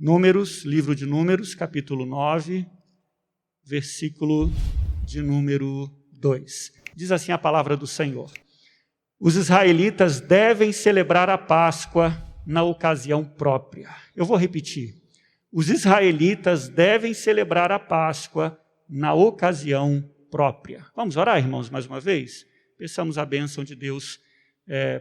Números, livro de Números, capítulo 9, versículo de número 2. Diz assim a palavra do Senhor: os israelitas devem celebrar a Páscoa na ocasião própria. Eu vou repetir. Os israelitas devem celebrar a Páscoa na ocasião própria. Vamos orar, irmãos, mais uma vez? Peçamos a bênção de Deus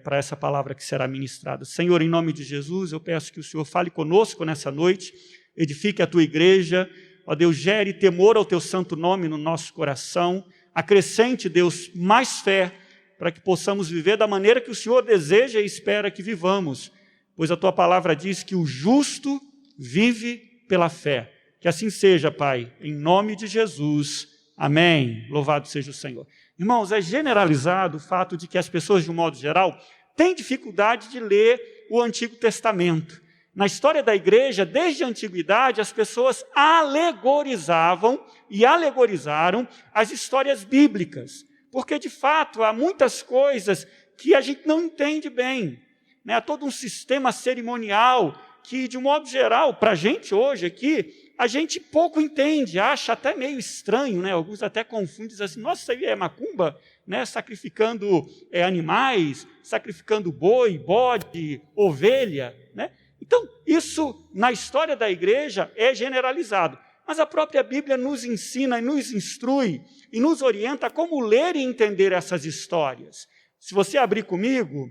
para essa palavra que será ministrada. Senhor, em nome de Jesus, eu peço que o Senhor fale conosco nessa noite, edifique a tua igreja, ó Deus, gere temor ao teu santo nome no nosso coração, acrescente, Deus, mais fé, para que possamos viver da maneira que o Senhor deseja e espera que vivamos, pois a tua palavra diz que o justo vive pela fé. Que assim seja, Pai, em nome de Jesus. Amém. Louvado seja o Senhor. Irmãos, é generalizado o fato de que as pessoas, de um modo geral, têm dificuldade de ler o Antigo Testamento. Na história da igreja, desde a antiguidade, as pessoas alegorizavam e alegorizaram as histórias bíblicas, porque, de fato, há muitas coisas que a gente não entende bem, né? Há todo um sistema cerimonial que, de um modo geral, para a gente hoje aqui, a gente pouco entende, acha até meio estranho, né? Alguns até confundem, dizem assim, nossa, isso aí é macumba, né? Sacrificando animais, sacrificando boi, bode, ovelha, né? Então, isso na história da igreja é generalizado, mas a própria Bíblia nos ensina e nos instrui e nos orienta a como ler e entender essas histórias. Se você abrir comigo,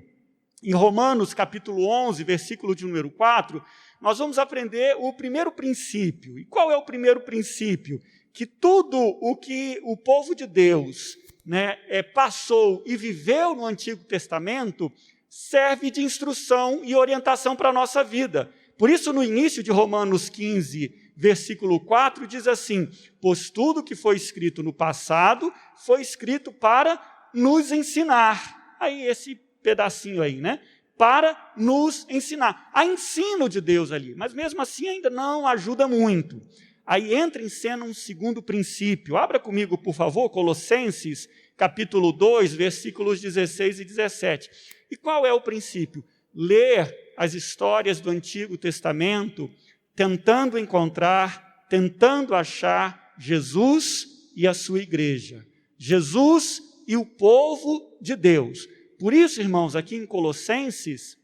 em Romanos capítulo 11, versículo de número 4, nós vamos aprender o primeiro princípio. E qual é o primeiro princípio? Que tudo o que o povo de Deus, né, passou e viveu no Antigo Testamento serve de instrução e orientação para a nossa vida. Por isso, no início de Romanos 15, versículo 4, diz assim: pois tudo que foi escrito no passado foi escrito para nos ensinar. Aí esse pedacinho aí, né? Para nos ensinar. Há ensino de Deus ali, mas mesmo assim ainda não ajuda muito. Aí entra em cena um segundo princípio. Abra comigo, por favor, Colossenses, capítulo 2, versículos 16 e 17. E qual é o princípio? Ler as histórias do Antigo Testamento, tentando encontrar, tentando achar Jesus e a sua igreja. Jesus e o povo de Deus. Por isso, irmãos, aqui em Colossenses,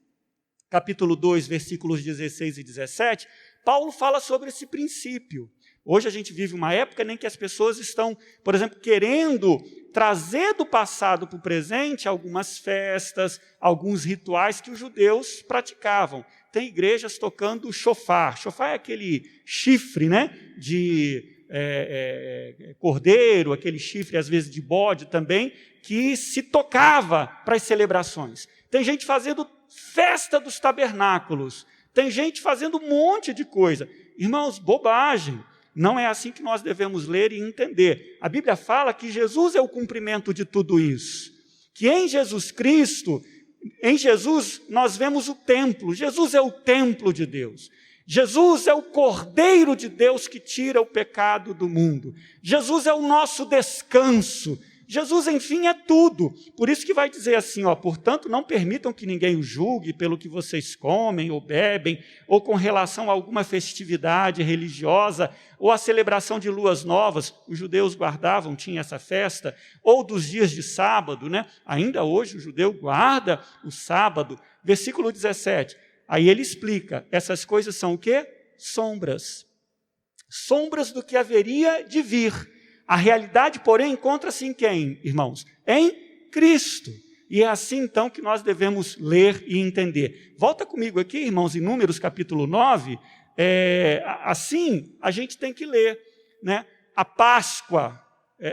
capítulo 2, versículos 16 e 17, Paulo fala sobre esse princípio. Hoje a gente vive uma época em que as pessoas estão, por exemplo, querendo trazer do passado para o presente algumas festas, alguns rituais que os judeus praticavam. Tem igrejas tocando shofar. Shofar é aquele chifre, né, de cordeiro, aquele chifre às vezes de bode também, que se tocava para as celebrações. Tem gente fazendo festa dos tabernáculos, tem gente fazendo um monte de coisa. Irmãos, bobagem. Não é assim que nós devemos ler e entender. A Bíblia fala que Jesus é o cumprimento de tudo isso. Que em Jesus Cristo, em Jesus nós vemos o templo. Jesus é o templo de Deus. Jesus é o Cordeiro de Deus que tira o pecado do mundo. Jesus é o nosso descanso. Jesus, enfim, é tudo. Por isso que vai dizer assim, portanto, não permitam que ninguém o julgue pelo que vocês comem ou bebem, ou com relação a alguma festividade religiosa, ou a celebração de luas novas. Os judeus guardavam, tinha essa festa, ou dos dias de sábado, né? Ainda hoje o judeu guarda o sábado. Versículo 17, aí ele explica, essas coisas são o quê? Sombras. Sombras do que haveria de vir. A realidade, porém, encontra-se em quem, irmãos? Em Cristo. E é assim, então, que nós devemos ler e entender. Volta comigo aqui, irmãos, em Números, capítulo 9. Assim, a gente tem que ler, né? A Páscoa.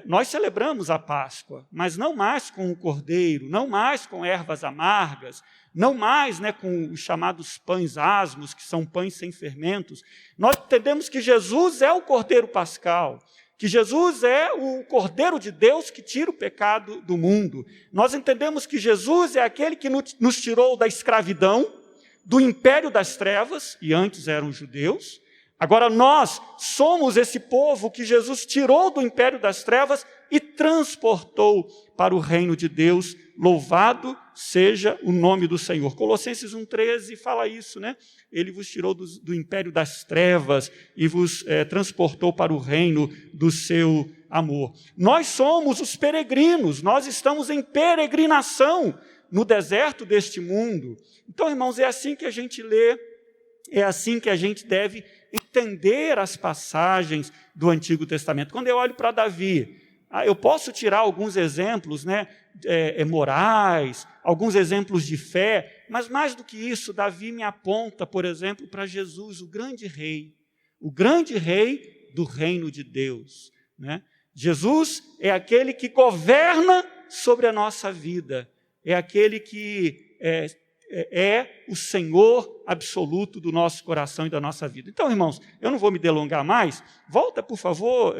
Nós celebramos a Páscoa, mas não mais com o cordeiro, não mais com ervas amargas, não mais, né, com os chamados pães asmos, que são pães sem fermentos. Nós entendemos que Jesus é o cordeiro pascal, que Jesus é o Cordeiro de Deus que tira o pecado do mundo. Nós entendemos que Jesus é aquele que nos tirou da escravidão, do império das trevas, e antes eram judeus. Agora nós somos esse povo que Jesus tirou do império das trevas e transportou para o reino de Deus. Louvado seja o nome do Senhor. Colossenses 1,13 fala isso, né? Ele vos tirou do império das trevas e vos transportou para o reino do seu amor. Nós somos os peregrinos, nós estamos em peregrinação no deserto deste mundo. Então, irmãos, é assim que a gente lê, é assim que a gente deve entender as passagens do Antigo Testamento. Quando eu olho para Davi, eu posso tirar alguns exemplos, né, morais, alguns exemplos de fé, mas mais do que isso, Davi me aponta, por exemplo, para Jesus, o grande rei do reino de Deus, né? Jesus é aquele que governa sobre a nossa vida, é aquele que é o Senhor absoluto do nosso coração e da nossa vida. Então, irmãos, eu não vou me delongar mais. Volta, por favor,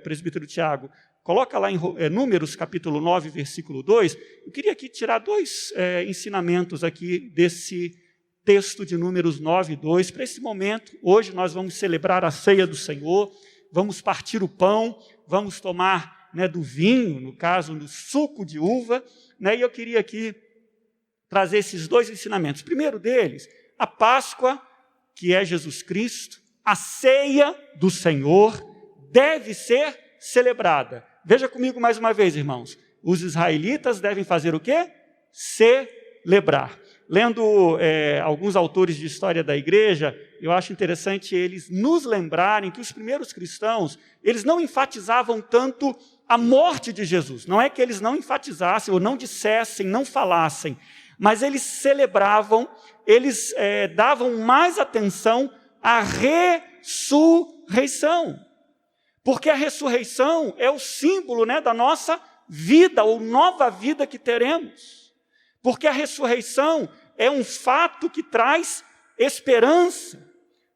presbítero Tiago, coloca lá em Números, capítulo 9, versículo 2. Eu queria aqui tirar dois ensinamentos aqui desse texto de Números 9, 2. Para esse momento, hoje nós vamos celebrar a ceia do Senhor, vamos partir o pão, vamos tomar, né, do vinho, no caso, do suco de uva, né, e eu queria aqui trazer esses dois ensinamentos. O primeiro deles, a Páscoa, que é Jesus Cristo, a ceia do Senhor, deve ser celebrada. Veja comigo mais uma vez, irmãos. Os israelitas devem fazer o quê? Celebrar. Lendo alguns autores de história da igreja, eu acho interessante eles nos lembrarem que os primeiros cristãos, eles não enfatizavam tanto a morte de Jesus. Não é que eles não enfatizassem, ou não dissessem, não falassem, mas eles celebravam, eles davam mais atenção à ressurreição. Porque a ressurreição é o símbolo, né, da nossa vida, ou nova vida que teremos. Porque a ressurreição é um fato que traz esperança.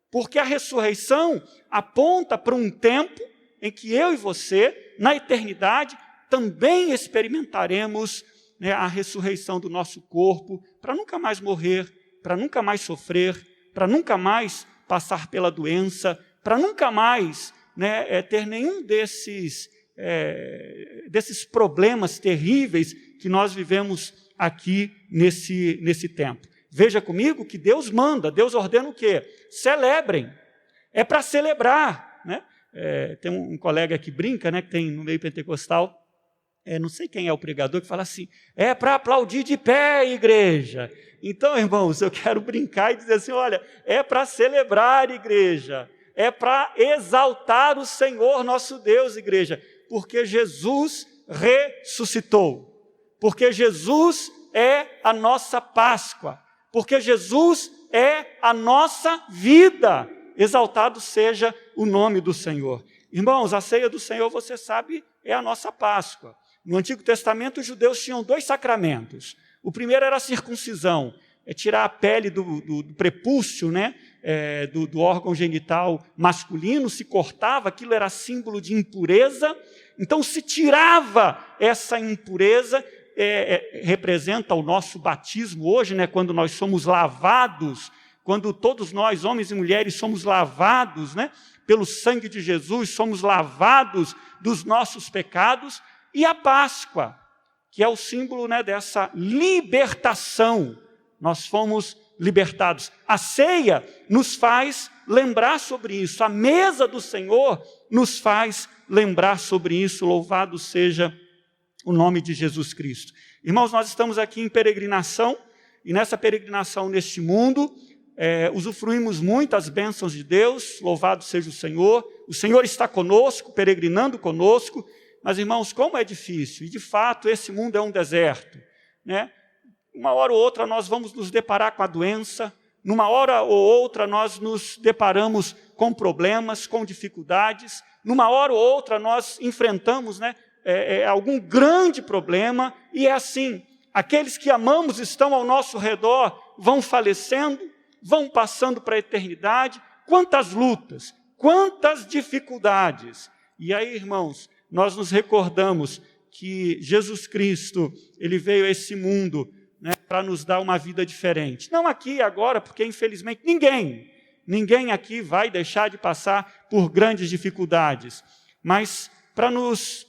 Porque a ressurreição aponta para um tempo em que eu e você, na eternidade, também experimentaremos, né, a ressurreição do nosso corpo, para nunca mais morrer, para nunca mais sofrer, para nunca mais passar pela doença, para nunca mais, né, ter nenhum desses problemas terríveis que nós vivemos aqui nesse tempo. Veja comigo que Deus manda, Deus ordena o quê? Celebrem. É para celebrar, né? Tem um colega que brinca, né, que tem no meio pentecostal, não sei quem é o pregador, que fala assim, é para aplaudir de pé, igreja. Então, irmãos, eu quero brincar e dizer assim, olha, é para celebrar, igreja. É para exaltar o Senhor nosso Deus, igreja, porque Jesus ressuscitou, porque Jesus é a nossa Páscoa, porque Jesus é a nossa vida. Exaltado seja o nome do Senhor. Irmãos, a ceia do Senhor, você sabe, é a nossa Páscoa. No Antigo Testamento, os judeus tinham 2 sacramentos. O primeiro era a circuncisão, tirar a pele do prepúcio, né, do órgão genital masculino, se cortava, aquilo era símbolo de impureza. Então, se tirava essa impureza, representa o nosso batismo hoje, né, quando nós somos lavados, quando todos nós, homens e mulheres, somos lavados, né, pelo sangue de Jesus, somos lavados dos nossos pecados. E a Páscoa, que é o símbolo, né, dessa libertação, nós fomos libertados. A ceia nos faz lembrar sobre isso, a mesa do Senhor nos faz lembrar sobre isso. Louvado seja o nome de Jesus Cristo. Irmãos, nós estamos aqui em peregrinação, e nessa peregrinação neste mundo, usufruímos muitas bênçãos de Deus, louvado seja o Senhor está conosco, peregrinando conosco, mas, irmãos, como é difícil, e de fato esse mundo é um deserto, né? Uma hora ou outra nós vamos nos deparar com a doença, numa hora ou outra nós nos deparamos com problemas, com dificuldades, numa hora ou outra nós enfrentamos, né, algum grande problema, e é assim, aqueles que amamos estão ao nosso redor, vão falecendo, vão passando para a eternidade. Quantas lutas, quantas dificuldades. E aí, irmãos, nós nos recordamos que Jesus Cristo, ele veio a esse mundo, né, para nos dar uma vida diferente. Não aqui e agora, porque infelizmente ninguém aqui vai deixar de passar por grandes dificuldades, mas para nos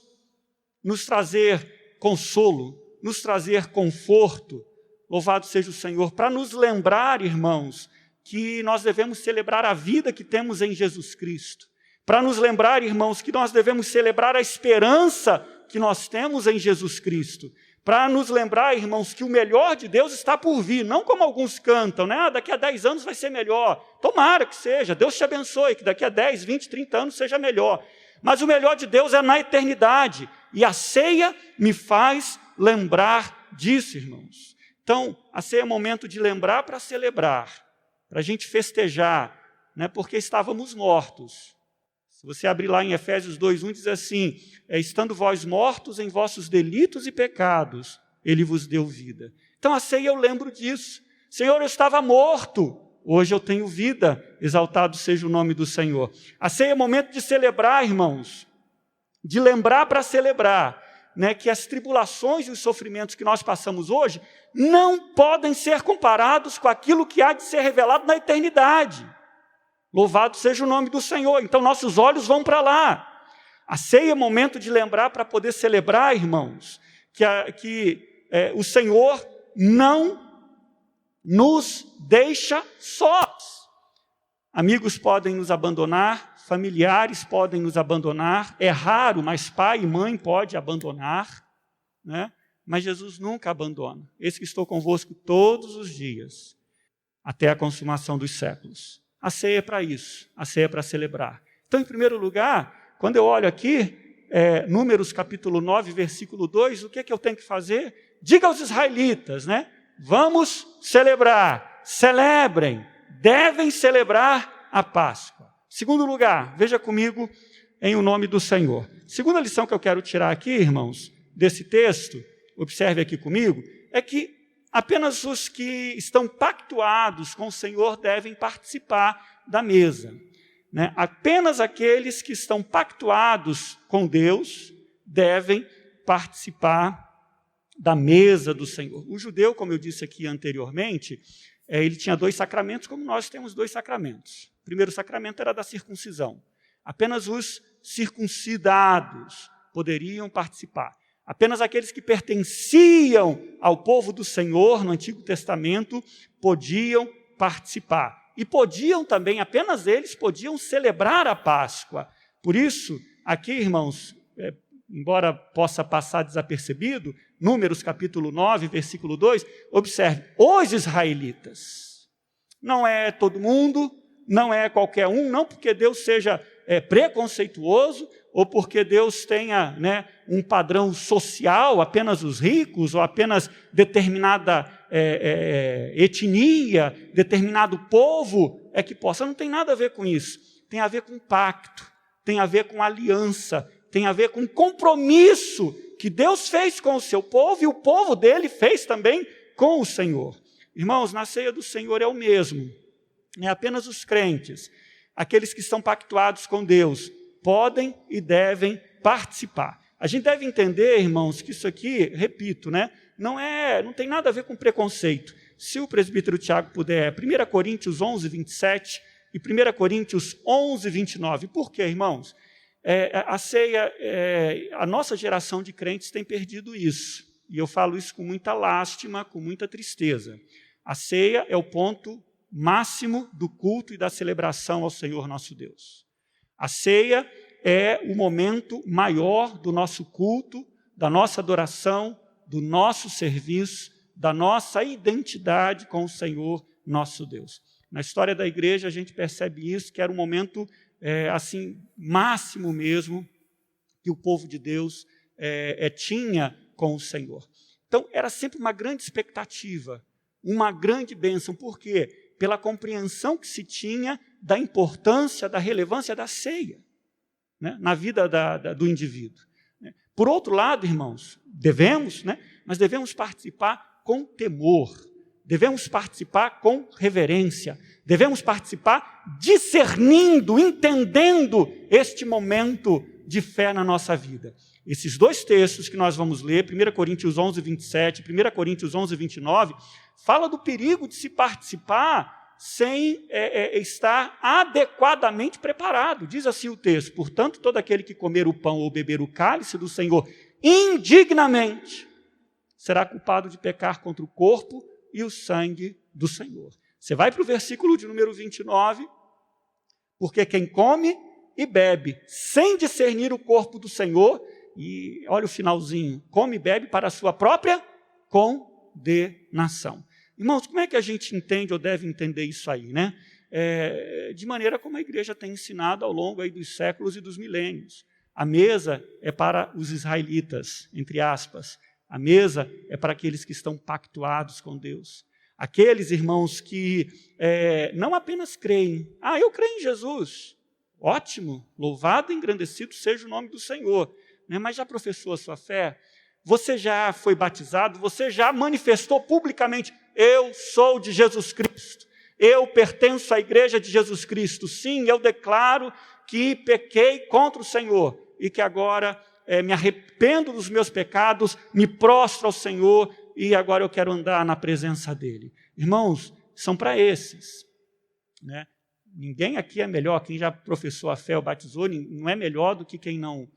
nos trazer consolo, nos trazer conforto. Louvado seja o Senhor, para nos lembrar, irmãos, que nós devemos celebrar a vida que temos em Jesus Cristo. Para nos lembrar, irmãos, que nós devemos celebrar a esperança que nós temos em Jesus Cristo. Para nos lembrar, irmãos, que o melhor de Deus está por vir, não como alguns cantam, né? Daqui a 10 anos vai ser melhor. Tomara que seja, Deus te abençoe, que daqui a 10, 20, 30 anos seja melhor. Mas o melhor de Deus é na eternidade, e a ceia me faz lembrar disso, irmãos. Então, a ceia é momento de lembrar para celebrar, para a gente festejar, né? Porque estávamos mortos. Se você abrir lá em Efésios 2:1, diz assim, estando vós mortos em vossos delitos e pecados, ele vos deu vida. Então a ceia eu lembro disso. Senhor, eu estava morto, hoje eu tenho vida, exaltado seja o nome do Senhor. A ceia é momento de celebrar, irmãos, de lembrar para celebrar, né, que as tribulações e os sofrimentos que nós passamos hoje não podem ser comparados com aquilo que há de ser revelado na eternidade. Louvado seja o nome do Senhor. Então, nossos olhos vão para lá. A ceia é momento de lembrar para poder celebrar, irmãos, que o Senhor não nos deixa sós. Amigos podem nos abandonar, familiares podem nos abandonar, é raro, mas pai e mãe podem abandonar, né? Mas Jesus nunca abandona. Eis que estou convosco todos os dias, até a consumação dos séculos. A ceia é para isso, a ceia é para celebrar. Então, em primeiro lugar, quando eu olho aqui, Números capítulo 9, versículo 2, o que é que eu tenho que fazer? Diga aos israelitas, né? Vamos celebrar, celebrem, devem celebrar a Páscoa. Segundo lugar, veja comigo em o nome do Senhor. Segunda lição que eu quero tirar aqui, irmãos, desse texto, observe aqui comigo, é que apenas os que estão pactuados com o Senhor devem participar da mesa, né? Apenas aqueles que estão pactuados com Deus devem participar da mesa do Senhor. O judeu, como eu disse aqui anteriormente, ele tinha 2 sacramentos, como nós temos 2 sacramentos. O primeiro sacramento era da circuncisão. Apenas os circuncidados poderiam participar. Apenas aqueles que pertenciam ao povo do Senhor no Antigo Testamento podiam participar. E podiam também, apenas eles podiam celebrar a Páscoa. Por isso, aqui, irmãos, embora possa passar desapercebido, Números capítulo 9, versículo 2, observe, os israelitas. Não é todo mundo, não é qualquer um, não porque Deus seja preconceituoso, ou porque Deus tenha, né, um padrão social, apenas os ricos, ou apenas determinada etnia, determinado povo é que possa. Não tem nada a ver com isso. Tem a ver com pacto, tem a ver com aliança, tem a ver com compromisso que Deus fez com o seu povo e o povo dele fez também com o Senhor. Irmãos, na ceia do Senhor é o mesmo. É apenas os crentes, aqueles que estão pactuados com Deus, podem e devem participar. A gente deve entender, irmãos, que isso aqui, repito, né, não tem nada a ver com preconceito. Se o presbítero Tiago puder, 1 Coríntios 11, 27 e 1 Coríntios 11, 29. Por quê, irmãos? A ceia, a nossa geração de crentes tem perdido isso. E eu falo isso com muita lástima, com muita tristeza. A ceia é o ponto máximo do culto e da celebração ao Senhor nosso Deus. A ceia é o momento maior do nosso culto, da nossa adoração, do nosso serviço, da nossa identidade com o Senhor nosso Deus. Na história da igreja a gente percebe isso, que era um momento assim, máximo mesmo, que o povo de Deus tinha com o Senhor. Então, era sempre uma grande expectativa, uma grande bênção. Por quê? Pela compreensão que se tinha da importância, da relevância da ceia, né, na vida do indivíduo. Por outro lado, irmãos, devemos, né, mas devemos participar com temor, devemos participar com reverência, devemos participar discernindo, entendendo este momento de fé na nossa vida. Esses 2 textos que nós vamos ler, 1 Coríntios 11, 27, 1 Coríntios 11, 29, fala do perigo de se participar sem estar adequadamente preparado. Diz assim o texto: portanto, todo aquele que comer o pão ou beber o cálice do Senhor indignamente, será culpado de pecar contra o corpo e o sangue do Senhor. Você vai para o versículo de número 29, porque quem come e bebe sem discernir o corpo do Senhor, e olha o finalzinho, come e bebe para a sua própria condenação. Irmãos, como é que a gente entende ou deve entender isso aí, né? De maneira como a igreja tem ensinado ao longo aí dos séculos e dos milênios. A mesa é para os israelitas, entre aspas. A mesa é para aqueles que estão pactuados com Deus. Aqueles irmãos que não apenas creem. Eu creio em Jesus. Ótimo, louvado e engrandecido seja o nome do Senhor. Né? Mas já professou a sua fé? Você já foi batizado? Você já manifestou publicamente, eu sou de Jesus Cristo. Eu pertenço à igreja de Jesus Cristo. Sim, eu declaro que pequei contra o Senhor e que agora me arrependo dos meus pecados, me prostro ao Senhor e agora eu quero andar na presença dEle. Irmãos, são para esses. Né? Ninguém aqui é melhor, quem já professou a fé ou batizou, não é melhor do que quem não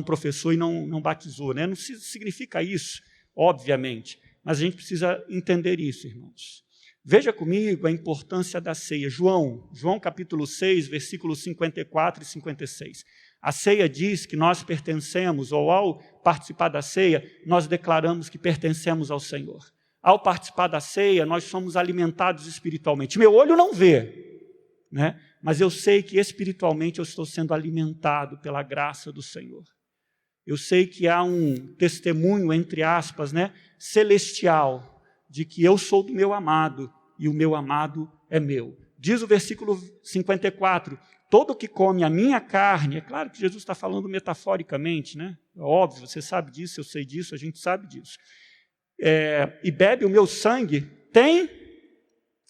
professou e não batizou. Né? Não significa isso, obviamente, mas a gente precisa entender isso, irmãos. Veja comigo a importância da ceia. João capítulo 6, versículos 54 e 56. A ceia diz que nós pertencemos, ou ao participar da ceia, nós declaramos que pertencemos ao Senhor. Ao participar da ceia, nós somos alimentados espiritualmente. Meu olho não vê, né? Mas eu sei que espiritualmente eu estou sendo alimentado pela graça do Senhor. Eu sei que há um testemunho, entre aspas, né, celestial, de que eu sou do meu amado e o meu amado é meu. Diz o versículo 54, todo que come a minha carne, é claro que Jesus está falando metaforicamente, né? É óbvio, você sabe disso, eu sei disso, a gente sabe disso. E bebe o meu sangue, tem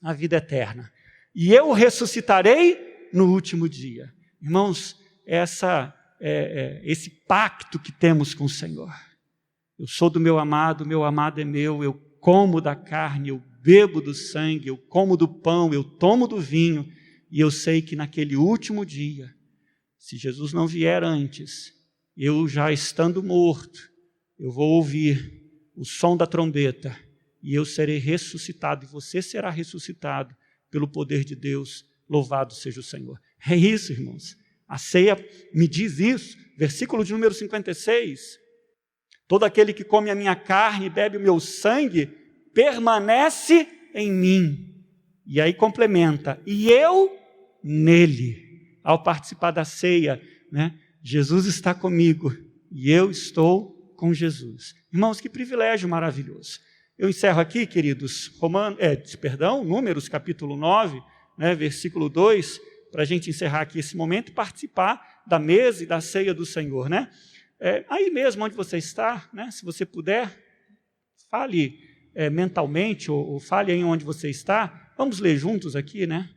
a vida eterna. E eu ressuscitarei no último dia. Irmãos, esse pacto que temos com o Senhor. Eu sou do meu amado é meu, eu como da carne, eu bebo do sangue, eu como do pão, eu tomo do vinho, e eu sei que naquele último dia, se Jesus não vier antes, eu já estando morto, eu vou ouvir o som da trombeta, e eu serei ressuscitado, e você será ressuscitado pelo poder de Deus, louvado seja o Senhor. É isso, irmãos. A ceia me diz isso, versículo de número 56. Todo aquele que come a minha carne e bebe o meu sangue, permanece em mim. E aí complementa, e eu nele. Ao participar da ceia, né, Jesus está comigo, e eu estou com Jesus. Irmãos, que privilégio maravilhoso. Eu encerro aqui, queridos, Números capítulo 9, né, versículo 2, para a gente encerrar aqui esse momento e participar da mesa e da ceia do Senhor. Né? Aí mesmo onde você está, né, se você puder, fale mentalmente ou fale aí onde você está. Vamos ler juntos aqui, né?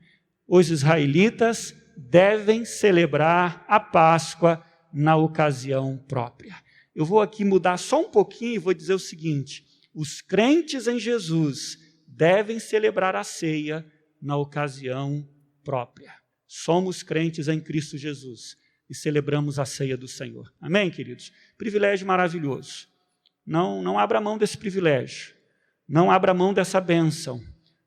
Os israelitas devem celebrar a Páscoa na ocasião própria. Eu vou aqui mudar só um pouquinho e vou dizer o seguinte: os crentes em Jesus devem celebrar a ceia na ocasião própria. Somos crentes em Cristo Jesus e celebramos a ceia do Senhor. Amém, queridos? Privilégio maravilhoso. Não abra mão desse privilégio. Não abra mão dessa bênção.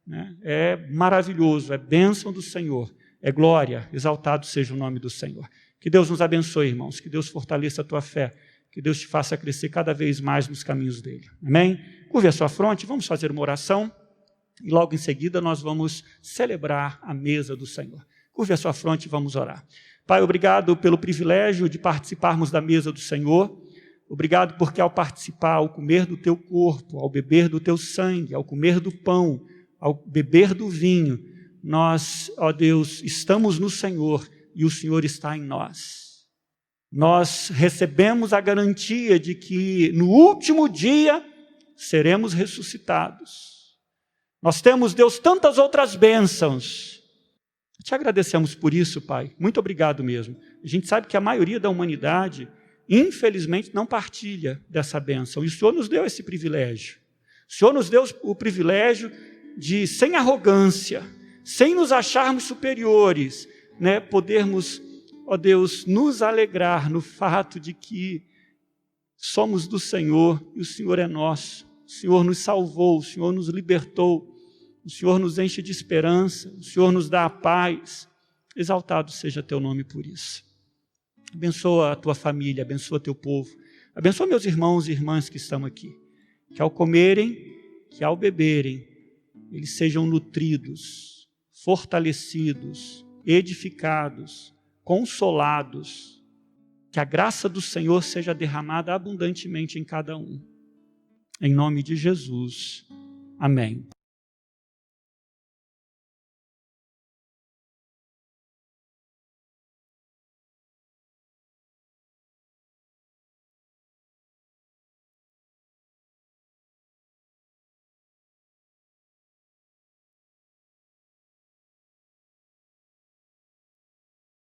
Né? É maravilhoso, é bênção do Senhor. É glória, exaltado seja o nome do Senhor. Que Deus nos abençoe, irmãos. Que Deus fortaleça a tua fé. Que Deus te faça crescer cada vez mais nos caminhos dele. Amém? Curve a sua fronte, vamos fazer uma oração. E logo em seguida nós vamos celebrar a mesa do Senhor. Curve a sua fronte e vamos orar. Pai, obrigado pelo privilégio de participarmos da mesa do Senhor. Obrigado porque ao participar, ao comer do teu corpo, ao beber do teu sangue, ao comer do pão, ao beber do vinho, nós, ó Deus, estamos no Senhor e o Senhor está em nós. Nós recebemos a garantia de que no último dia seremos ressuscitados. Nós temos, Deus, tantas outras bênçãos. Te agradecemos por isso, Pai. Muito obrigado mesmo. A gente sabe que a maioria da humanidade, infelizmente, não partilha dessa bênção. E o Senhor nos deu esse privilégio. O Senhor nos deu o privilégio de, sem arrogância, sem nos acharmos superiores, né, podermos ó Deus, nos alegrar no fato de que somos do Senhor e o Senhor é nosso. O Senhor nos salvou, o Senhor nos libertou, o Senhor nos enche de esperança, o Senhor nos dá a paz. Exaltado seja teu nome por isso. Abençoa a tua família, abençoa teu povo, abençoa meus irmãos e irmãs que estão aqui, que ao comerem, que ao beberem, eles sejam nutridos, fortalecidos, edificados, consolados, que a graça do Senhor seja derramada abundantemente em cada um. Em nome de Jesus. Amém.